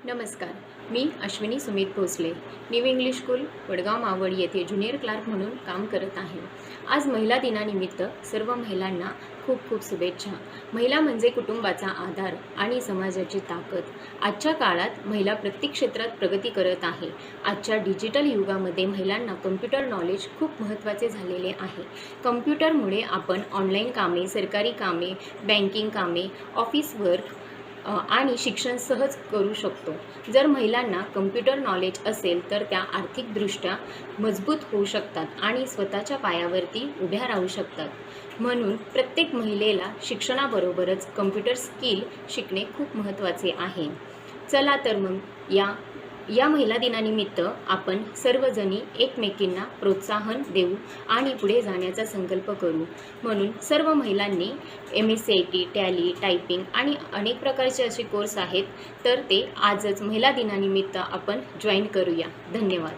नमस्कार. मी Ashwini Sumit Bhosale. New English school Vadgaon Maval येथे ज्युनियर क्लार्क म्हणून काम करत आहे. आज महिला दिनानिमित्त सर्व महिलांना खूप खूप शुभेच्छा. महिला म्हणजे कुटुंबाचा आधार आणि समाजाची ताकद. आजच्या काळात महिला प्रत्येक क्षेत्रात प्रगती करत आहे. आजच्या डिजिटल युगामध्ये महिलांना कम्प्युटर नॉलेज खूप महत्त्वाचे झालेले आहे. कम्प्युटरमुळे आपण ऑनलाईन कामे, सरकारी कामे, बँकिंग कामे, ऑफिस वर्क आणि शिक्षण सहज करू शकतो. जर महिलांना कम्प्युटर नॉलेज असेल तर त्या आर्थिकदृष्ट्या मजबूत होऊ शकतात आणि स्वतःच्या पायावरती उभ्या राहू शकतात. म्हणून प्रत्येक महिलेला शिक्षणाबरोबरच कम्प्युटर स्किल शिकणे खूप महत्त्वाचे आहे. चला तर मग या महिला दिनानिमित्त आपण सर्वजणी एकमेकींना प्रोत्साहन देऊ आणि पुढे जाण्याचा संकल्प करू. म्हणून सर्व महिलांनी MSCIT, टॅली, टायपिंग आणि अनेक प्रकारचे असे कोर्स आहेत, तर ते आजच महिला दिनानिमित्त आपण जॉईन करूया. धन्यवाद.